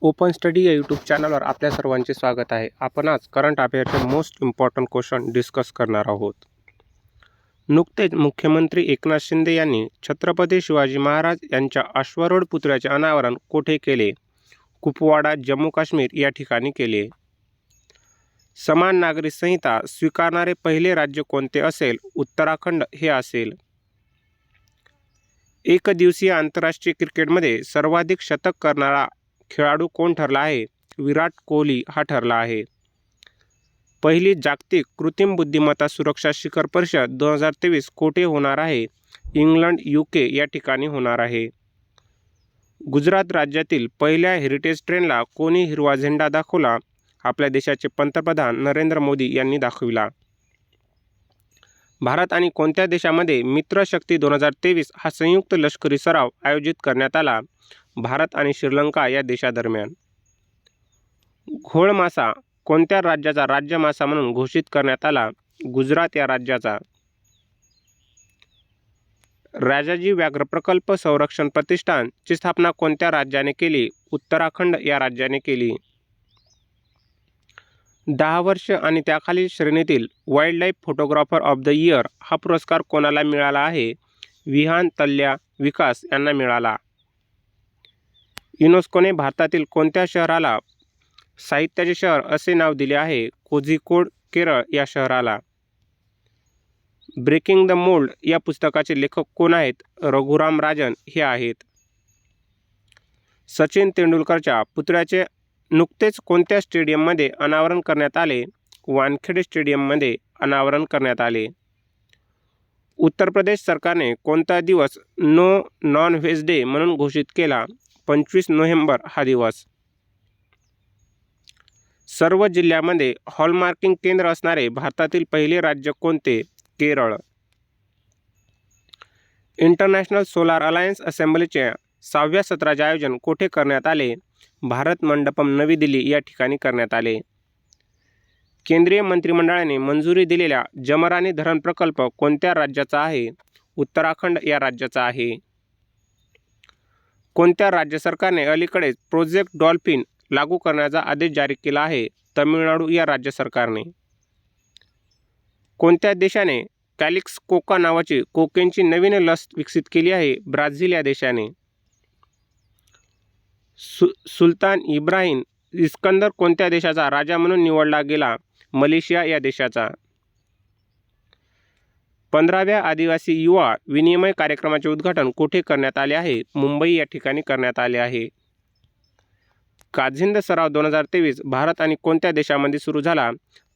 Open study या YouTube चॅनलवर आपल्या सर्वांचे स्वागत आहे. आपण आज करंट अफेअरचे मोस्ट इम्पॉर्टंट क्वेश्चन डिस्कस करणार आहोत. नुकतेच मुख्यमंत्री एकनाथ शिंदे यांनी छत्रपती शिवाजी महाराज यांच्या अश्वारूढ पुतळ्याचे अनावरण कोठे केले? कुपवाडा, जम्मू काश्मीर या ठिकाणी केले. समान नागरी संहिता स्वीकारणारे पहिले राज्य कोणते असेल? उत्तराखंड हे असेल. एकदिवसीय आंतरराष्ट्रीय क्रिकेटमध्ये सर्वाधिक शतक करणारा खेळाडू कोण ठरला आहे? विराट कोहली हा ठरला आहे. पहिली जागतिक कृत्रिम बुद्धिमत्ता सुरक्षा शिखर परिषद 2023 कोठे होणार आहे? इंग्लंड, UK या ठिकाणी होणार आहे. गुजरात राज्यातील पहिल्या हेरिटेज ट्रेनला कोणी हिरवा झेंडा दाखवला? आपल्या देशाचे पंतप्रधान नरेंद्र मोदी यांनी दाखविला. भारत आणि कोणत्या देशामध्ये मित्रशक्ती 2023 हा संयुक्त लष्करी सराव आयोजित करण्यात आला? भारत आणि श्रीलंका या देशादरम्यान. घोळ मासा कोणत्या राज्याचा राज्य मासा म्हणून घोषित करण्यात आला? गुजरात या राज्याचा. राजाजी व्याघ्र प्रकल्प संरक्षण प्रतिष्ठान ची स्थापना कोणत्या राज्याने केली? उत्तराखंड या राज्याने केली. 10 वर्ष आणि त्याखालील श्रेणीतील wildlife photographer of the year हा पुरस्कार कोणाला मिळाला आहे? विहान तल्या विकास यांना मिळाला. युनेस्कोने भारतातील कोणत्या शहराला साहित्याचे शहर असे नाव दिले आहे? कोझिकोड, केरळ या शहराला. ब्रेकिंग द मोल्ड या पुस्तकाचे लेखक कोण आहेत? रघुराम राजन हे आहेत. सचिन तेंडुलकरच्या पुतळ्याचे नुकतेच कोणत्या स्टेडियममध्ये अनावरण करण्यात आले? वानखेडे स्टेडियममध्ये अनावरण करण्यात आले. उत्तर प्रदेश सरकारने कोणता दिवस नो नॉन व्हेज डे म्हणून घोषित केला? 25 नोव्हेंबर हा दिवस. सर्व जिल्ह्यामध्ये हॉलमार्किंग केंद्र असणारे भारतातील पहिले राज्य कोणते? केरळ. इंटरनॅशनल सोलार अलायन्स असेंब्लीच्या 6व्या सत्राचे आयोजन कोठे करण्यात आले? भारत मंडपम, नवी दिल्ली या ठिकाणी करण्यात आले. केंद्रीय मंत्रिमंडळाने मंजुरी दिलेला जमरानी धरण प्रकल्प कोणत्या राज्याचा आहे? उत्तराखंड या राज्याचा आहे. कोणत्या राज्य सरकारने अलीकडेच प्रोजेक्ट डॉल्फिन लागू करण्याचा आदेश जारी केला आहे? तमिळनाडू या राज्य सरकारने. कोणत्या देशाने कॅलिक्स कोका नावाची कोकेनची नवीन लस विकसित केली आहे? ब्राझील या देशाने. सुलतान इब्राहिम इस्कंदर कोणत्या देशाचा राजा म्हणून निवडला गेला? मलेशिया या देशाचा. 15व्या आदिवासी युवा विनिमय कार्यक्रमाचे उद्घाटन कोठे करण्यात आले आहे? मुंबई या ठिकाणी करण्यात आले आहे. काझिंद सराव 2023 भारत आणि कोणत्या देशामध्ये सुरू झाला?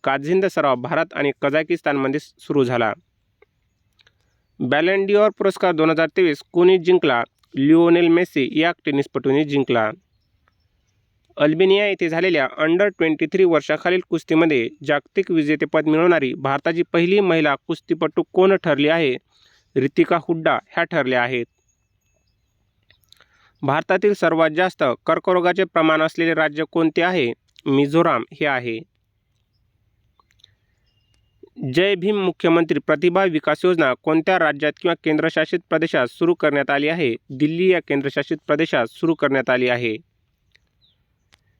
काझिंद सराव भारत आणि कझाकिस्तानमध्ये सुरू झाला. बॅलन डिओर पुरस्कार 2023 कोणी जिंकला? लिओनेल मेसी या टेनिसपटूने जिंकला. अल्बेनिया येथे झालेल्या अंडर 23 वर्षाखालील कुस्तीमध्ये जागतिक विजेतेपद मिळवणारी भारताची पहिली महिला कुस्तीपटू कोण ठरली आहे? रितिका हुड्डा ह्या ठरल्या आहेत. भारतातील सर्वात जास्त कर्करोगाचे प्रमाण असलेले राज्य कोणते आहे? मिझोराम हे आहे. जय भीम मुख्यमंत्री प्रतिभा विकास योजना कोणत्या राज्यात किंवा केंद्रशासित प्रदेशात सुरू करण्यात आली आहे? दिल्ली या केंद्रशासित प्रदेशात सुरू करण्यात आली आहे.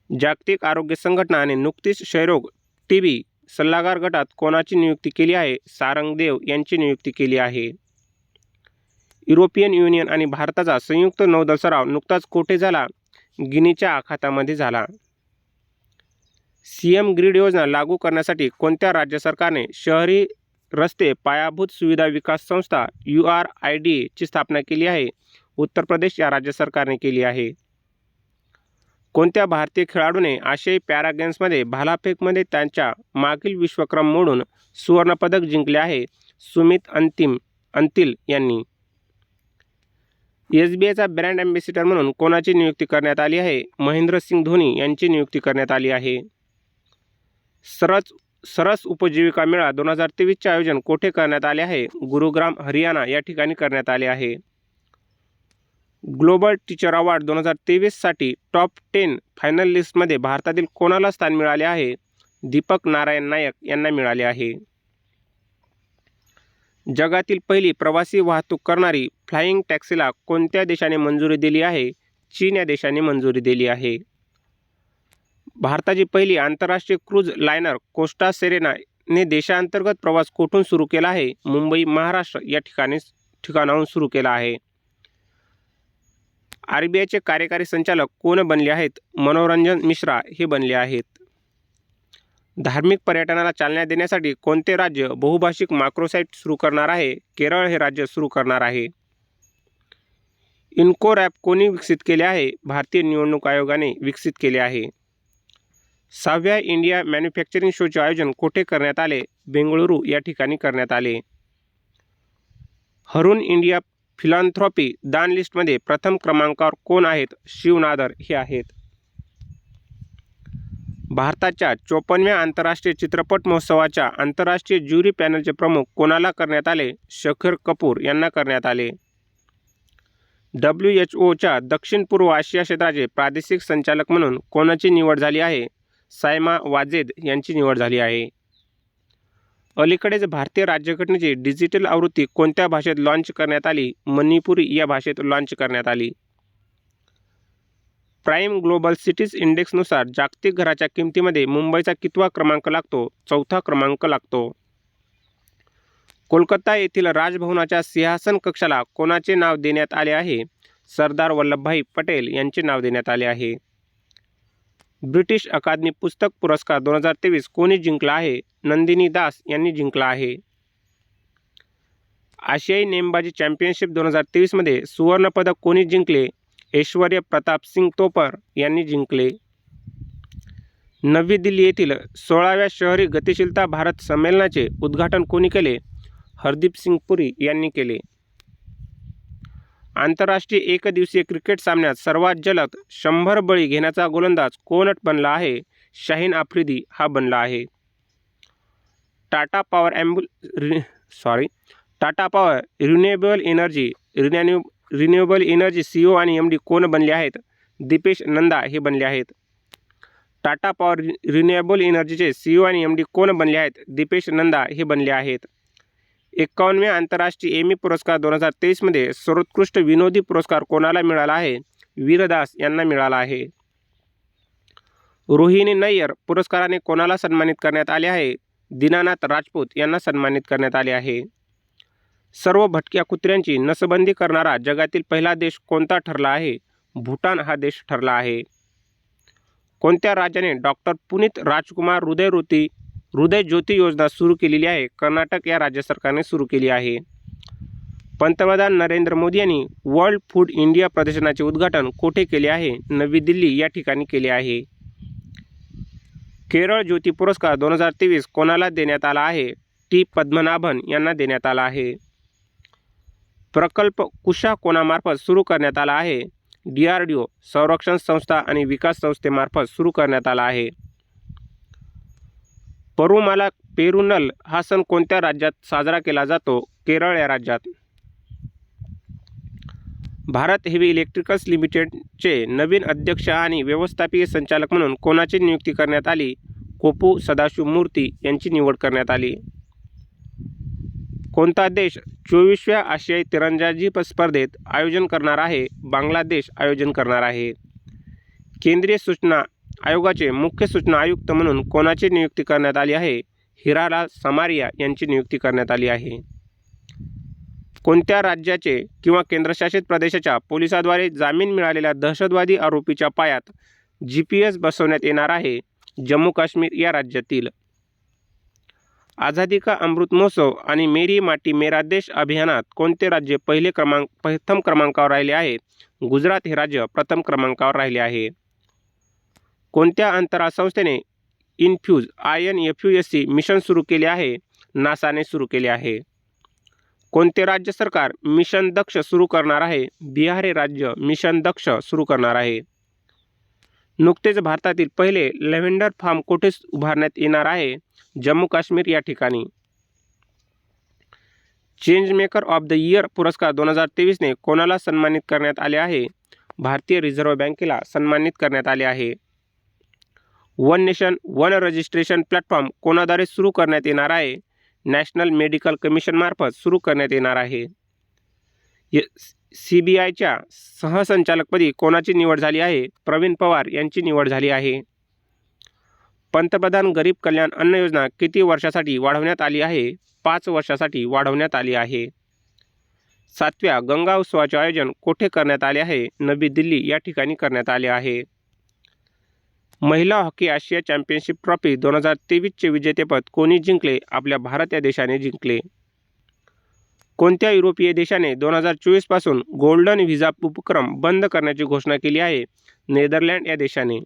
जागतिक आरोग्य संघटनाने नुकतीच क्षयरोग TB सल्लागार गटात कोणाची नियुक्ती केली आहे? सारंगदेव यांची नियुक्ती केली आहे. युरोपियन युनियन आणि भारताचा संयुक्त नौदल सराव नुकताच कोठे झाला? गिनीच्या आखातामध्ये झाला. CM ग्रीड योजना लागू करण्यासाठी कोणत्या राज्य सरकारने शहरी रस्ते पायाभूत सुविधा विकास संस्था URIDA ची स्थापना केली आहे? उत्तर प्रदेश या राज्य सरकारने केली आहे. कोणत्या भारतीय खेळाडूने आशियाई पॅरा गेम्समध्ये भालाफेकमध्ये त्यांच्या मागील विश्वक्रम मोडून सुवर्णपदक जिंकले आहे? सुमित अंतिल यांनी. SBIचा ब्रँड अँबॅसिडर म्हणून कोणाची नियुक्ती करण्यात आली आहे? महेंद्रसिंग धोनी यांची नियुक्ती करण्यात आली आहे. सरस उपजीविका मेळा 2023 चे आयोजन कोठे करण्यात आले आहे? गुरुग्राम, हरियाणा या ठिकाणी करण्यात आले आहे. ग्लोबल टीचर अवॉर्ड 2023 साठी टॉप 10 फायनल लिस्टमध्ये भारतातील कोणाला स्थान मिळाले आहे? दीपक नारायण नायक यांना मिळाले आहे. जगातील पहिली प्रवासी वाहतूक करणारी फ्लाइंग टॅक्सीला कोणत्या देशाने मंजुरी दिली आहे? चीन या देशाने मंजुरी दिली आहे. भारताची पहिली आंतरराष्ट्रीय क्रूझ लायनर कोस्टा सेरेना ने देशांतर्गत प्रवास कोठून सुरू केला आहे? मुंबई, महाराष्ट्र या ठिकाणाहून सुरू केला आहे. RBIचे कार्यकारी संचालक कोण बनले आहेत? मनोरंजन मिश्रा हे बनले आहेत. धार्मिक पर्यटनाला चालना देण्यासाठी कोणते राज्य बहुभाषिक मायक्रोसाइट सुरू करणार आहे? केरळ हे राज्य सुरू करणार आहे. इन्कोर ॲप कोणी विकसित केले आहे? भारतीय निवडणूक आयोगाने विकसित केले आहे. 6व्या इंडिया मॅन्युफॅक्चरिंग शोचे आयोजन कोठे करण्यात आले? बेंगळुरू या ठिकाणी करण्यात आले. हरून इंडिया फिलॉन्थ्रॉपी दान लिस्टमध्ये प्रथम क्रमांकावर कोण आहेत? शिव नादर हे आहेत. भारताच्या 54व्या आंतरराष्ट्रीय चित्रपट महोत्सवाच्या आंतरराष्ट्रीय ज्युरी पॅनलचे प्रमुख कोणाला करण्यात आले? शेखर कपूर यांना करण्यात आले. WHOच्या दक्षिण पूर्व आशिया क्षेत्राचे प्रादेशिक संचालक म्हणून कोणाची निवड झाली आहे? सायमा वाजेद यांची निवड झाली आहे. अलीकडेच भारतीय राज्यघटनेची डिजिटल आवृत्ती कोणत्या भाषेत लॉन्च करण्यात आली? मणिपुरी या भाषेत लॉन्च करण्यात आली. प्राईम ग्लोबल सिटीज इंडेक्सनुसार जागतिक घराच्या किमतीमध्ये मुंबईचा कितवा क्रमांक लागतो? 4था क्रमांक लागतो. कोलकाता येथील राजभवनाच्या सिंहासन कक्षाला कोणाचे नाव देण्यात आले आहे? सरदार वल्लभभाई पटेल यांचे नाव देण्यात आले आहे. ब्रिटिश अकादमी पुस्तक पुरस्कार 2023 कोणी जिंकला आहे? नंदिनी दास यांनी जिंकला आहे. आशियाई नेमबाजी चॅम्पियनशिप 2023 मध्ये सुवर्णपदक कोणी जिंकले? ऐश्वर्य प्रताप सिंग तोपर यांनी जिंकले. नवी दिल्ली येथील 16व्या शहरी गतिशीलता भारत संमेलनाचे उद्घाटन कोणी केले? हरदीप सिंग पुरी यांनी केले. आंतरराष्ट्रीय एकदिवसीय क्रिकेट सामन्यात सर्वात जलद 100 बळी घेण्याचा गोलंदाज कोण बनला आहे? शाहीन आफ्रिदी हा बनला आहे. Tata power renewable energy CEO आणि MD कोण बनले आहेत? दीपेश नंदा हे बनले आहेत. टाटा पॉवर रिन्युएबल एनर्जीचे CEO आणि MD कोण बनले आहेत? दीपेश नंदा हे बनले आहेत. 51व्या आंतरराष्ट्रीय एमी पुरस्कार 2023 मध्ये सर्वोत्कृष्ट विनोदी पुरस्कार कोणाला मिळाला आहे? वीरदास यांना मिळाला आहे. रोहिणी नय्यर पुरस्काराने कोणाला सन्मानित करण्यात आले आहे? दीनानाथ राजपूत यांना सन्मानित करण्यात आले आहे. सर्व भटक्या कुत्र्यांची नसबंदी करणारा जगातील पहिला देश कोणता ठरला आहे? भूटान हा देश ठरला आहे. कोणत्या राज्याने डॉक्टर पुनीत राजकुमार हृदय ज्योती योजना सुरू केलेली आहे? कर्नाटक या राज्य सरकारने सुरू केली आहे. पंतप्रधान नरेंद्र मोदी यांनी वर्ल्ड फूड इंडिया प्रदर्शनाचे उद्घाटन कोठे केले आहे? नवी दिल्ली या ठिकाणी केले आहे. केरळ ज्योती पुरस्कार 2023 कोणाला देण्यात आला आहे? T पद्मनाभन यांना देण्यात आला आहे. प्रकल्प कुशा कोणामार्फत सुरू करण्यात आला आहे? DRDO संरक्षण संस्था आणि विकास संस्थेमार्फत सुरू करण्यात आला आहे. परुमाला पेरुनल हा सण कोणत्या राज्यात साजरा केला जातो? केरळ या राज्यात. भारत हेवी इलेक्ट्रिकल्स लिमिटेडचे नवीन अध्यक्ष आणि व्यवस्थापकीय संचालक म्हणून कोणाची नियुक्ती करण्यात आली? कोपू सदाशिव मूर्ती यांची निवड करण्यात आली. कोणता देश 24व्या आशियाई तिरंदाजी स्पर्धेत आयोजन करणार आहे? बांगलादेश आयोजन करणार आहे. केंद्रीय सूचना आयोगाचे मुख्य सूचना आयुक्त म्हणून कोणाची नियुक्ती करण्यात आली आहे? हिरालाल समारिया यांची नियुक्ती करण्यात आली आहे. कोणत्या राज्याचे किंवा केंद्रशासित प्रदेशाच्या पोलिसांद्वारे जामीन मिळालेल्या दहशतवादी आरोपीच्या पायात GPS बसवण्यात येणार आहे? जम्मू काश्मीर या राज्यातील. आझादी का अमृत महोत्सव आणि मेरी माटी मेरा देश अभियानात कोणते राज्य प्रथम क्रमांकावर राहिले आहे? गुजरात हे राज्य प्रथम क्रमांकावर राहिले आहे. कोणत्या अंतराळ संस्थेने INFUSC मिशन सुरू केले आहे? नासाने सुरू केले आहे. कोणते राज्य सरकार मिशन दक्ष सुरू करणार आहे? बिहार हे राज्य मिशन दक्ष सुरू करणार आहे. नुकतेच भारतातील पहिले लॅव्हेंडर फार्म कोठे उभारण्यात येणार आहे? जम्मू काश्मीर या ठिकाणी. Change maker of the year पुरस्कार 2023 ने कोणाला सन्मानित करण्यात आले आहे? भारतीय रिझर्व्ह बँकेला सन्मानित करण्यात आले आहे. One nation one registration platform कोणाद्वारे सुरू करण्यात येणार आहे? नॅशनल मेडिकल कमिशन मार्फत सुरू करण्यात येणार आहे. CBIच्या सहसंचालकपदी कोणाची निवड झाली आहे? प्रवीण पवार यांची निवड झाली आहे. पंतप्रधान गरीब कल्याण अन्न योजना किती वर्षासाठी वाढवण्यात आली आहे? 5 वर्षासाठी वाढवण्यात आली आहे. 7व्या गंगा उत्सवाचे आयोजन कोठे करण्यात आले आहे? नवी दिल्ली या ठिकाणी करण्यात आले आहे. महिला हॉकी आशिया चॅम्पियनशिप ट्रॉफी 2023चे विजेतेपद कोणी जिंकले? आपल्या भारत या देशाने जिंकले. कोणत्या युरोपीय देशाने 2024 पासून गोल्डन व्हिसा उपक्रम बंद करण्याची घोषणा केली आहे? नेदरलँड या देशाने.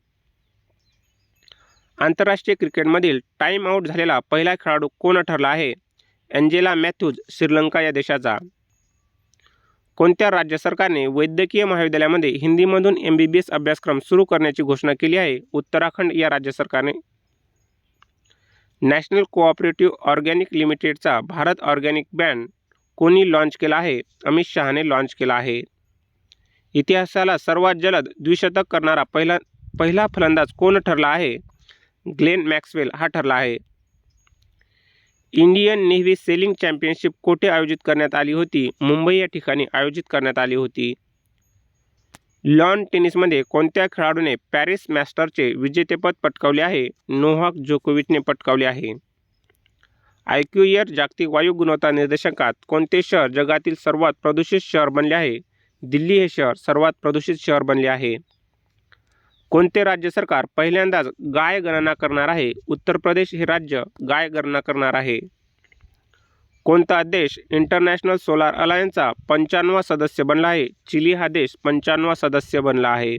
आंतरराष्ट्रीय क्रिकेटमधील टाइम आऊट झालेला पहिला खेळाडू कोण ठरला आहे? एंजेला मॅथ्यूज, श्रीलंका या देशाचा. कोणत्या राज्य सरकारने वैद्यकीय महाविद्यालयामध्ये हिंदीमधून MBBS अभ्यासक्रम सुरू करण्याची घोषणा केली आहे? उत्तराखंड या राज्य सरकारने. नॅशनल कोऑपरेटिव्ह ऑर्गॅनिक लिमिटेडचा भारत ऑर्गॅनिक ब्रँड कोणी लॉन्च केला आहे? अमित शहाने लॉन्च केला आहे. इतिहासाला सर्वात जलद द्विशतक करणारा पहिला फलंदाज कोण ठरला आहे? ग्लेन मॅक्सवेल हा ठरला आहे. इंडियन नेव्ही सेलिंग चॅम्पियनशिप कोठे आयोजित करण्यात आली होती? मुंबई या ठिकाणी आयोजित करण्यात आली होती. लॉन टेनिसमध्ये कोणत्या खेळाडूने पॅरिस मास्टरचे विजेतेपद पटकावले आहे? नोव्हाक जोकोविचने पटकावले आहे. IQER जागतिक वायू गुणवत्ता निर्देशांकात कोणते शहर जगातील सर्वात प्रदूषित शहर बनले आहे? दिल्ली हे शहर सर्वात प्रदूषित शहर बनले आहे. कोणते राज्य सरकार पहिल्यांदाच गाय गणना करणार आहे? उत्तर प्रदेश हे राज्य गाय गणना करणार आहे. कोणता देश इंटरनॅशनल सोलार अलायन्सचा 95वा सदस्य बनला आहे? चिली हा देश 95वा सदस्य बनला आहे.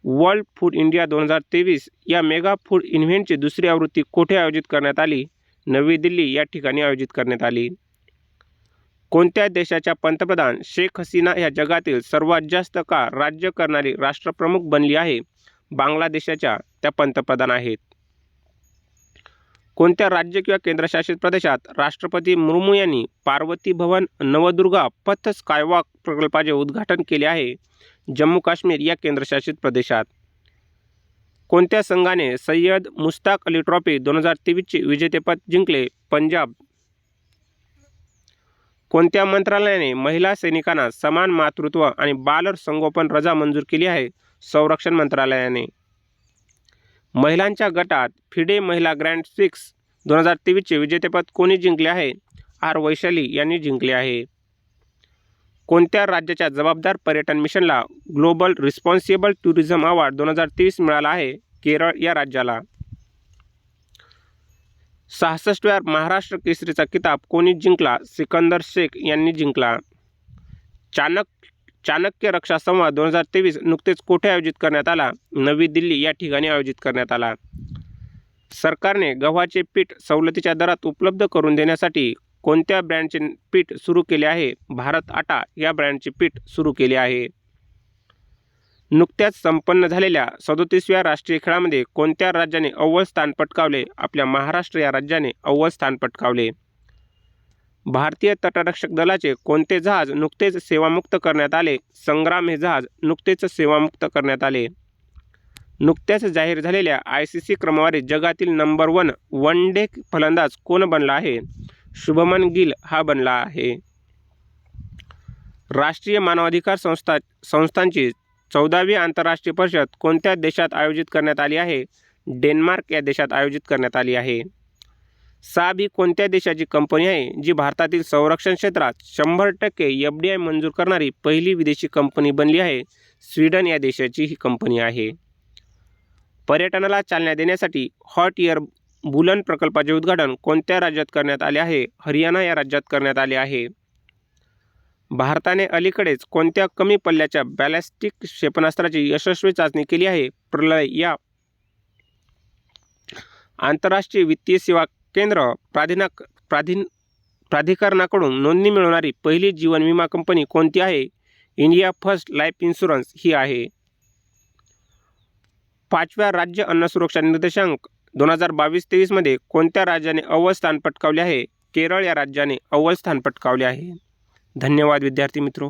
वर्ल्ड फूड इंडिया 2023 या मेगा फूड इव्हेंटची दुसरी आवृत्ती कोठे आयोजित करण्यात आली? नवी दिल्ली या ठिकाणी आयोजित करण्यात आली. कोणत्या देशाच्या पंतप्रधान शेख हसीना या जगातील सर्वात जास्त काळ राज्य करणारी राष्ट्रप्रमुख बनली आहे? बांगलादेशाच्या त्या पंतप्रधान आहेत. कोणत्या राज्य किंवा केंद्रशासित प्रदेशात राष्ट्रपती मुर्मू यांनी पार्वती भवन नवदुर्गा पथ स्कायवॉक प्रकल्पाचे उद्घाटन केले आहे? जम्मू काश्मीर या केंद्रशासित प्रदेशात. कोणत्या संघाने सय्यद मुश्ताक अली ट्रॉफी 2023चे विजेतेपद जिंकले? पंजाब. कोणत्या मंत्रालयाने महिला सैनिकांना समान मातृत्व आणि बाल संगोपन रजा मंजूर केली आहे? संरक्षण मंत्रालयाने. महिलांच्या गटात फिडे महिला ग्रँड प्रिक्स 2023चे विजेतेपद कोणी जिंकले आहे? आर वैशाली यांनी जिंकले आहे. कोणत्या राज्याच्या जबाबदार पर्यटन मिशनला ग्लोबल रिस्पॉन्सिबल टुरिझम अवॉर्ड 2023 मिळाला आहे? केरळ या राज्याला. 66व्या महाराष्ट्र केसरीचा किताब कोणी जिंकला? सिकंदर शेख यांनी जिंकला. चाणक्य रक्षा संवाद 2023 नुकतेच कोठे आयोजित करण्यात आला? नवी दिल्ली या ठिकाणी आयोजित करण्यात आला. सरकारने गव्हाचे पीठ सवलतीच्या दरात उपलब्ध करून देण्यासाठी कोणत्या ब्रँडचे पीठ सुरू केले आहे? भारत आटा या ब्रँडचे पीठ सुरू केले आहे. नुकत्याच संपन्न झालेल्या 37व्या राष्ट्रीय खेळामध्ये कोणत्या राज्याने अव्वल स्थान पटकावले? आपल्या महाराष्ट्र या राज्याने अव्वल स्थान पटकावले. भारतीय तटरक्षक दलाचे कोणते जहाज नुकतेच सेवामुक्त करण्यात आले? संग्राम हे जहाज नुकतेच सेवामुक्त करण्यात आले. नुकत्याच जाहीर झालेल्या ICC क्रमवारीत जगातील नंबर 1 वन डे फलंदाज कोण बनला आहे? शुभमन गिल हा बनला आहे. राष्ट्रीय मानवाधिकार संस्थांची 14वी आंतरराष्ट्रीय परिषद कोणत्या देशात आयोजित करण्यात आली आहे? डेन्मार्क या देशात आयोजित करण्यात आली आहे. साब ही कोणत्या देशाची कंपनी आहे जी भारतातील संरक्षण क्षेत्रात 100% FDI मंजूर करणारी पहिली विदेशी कंपनी बनली आहे? स्वीडन या देशाची ही कंपनी आहे. पर्यटनाला चालना देण्यासाठी हॉट एअर बुलन प्रकल्पाचे उद्घाटन कोणत्या राज्यात करण्यात आले आहे? हरियाणा या राज्यात करण्यात आले आहे. भारताने अलीकडेच कोणत्या कमी पल्ल्याच्या बॅलिस्टिक क्षेपणास्त्राची यशस्वी चाचणी केली आहे? प्रलय या आंतरराष्ट्रीय वित्तीय सेवा केंद्र प्राधिकरणाकडून नोंदणी मिळवणारी पहिली जीवन विमा कंपनी कोणती आहे? इंडिया फर्स्ट लाईफ इन्शुरन्स ही आहे. 5व्या राज्य अन्न सुरक्षा निर्देशांक 2022-23 मध्ये कोणत्या राज्याने अव्वल स्थान पटकावले आहे? केरळ या राज्याने अव्वल स्थान पटकावले आहे. धन्यवाद विद्यार्थी मित्रो.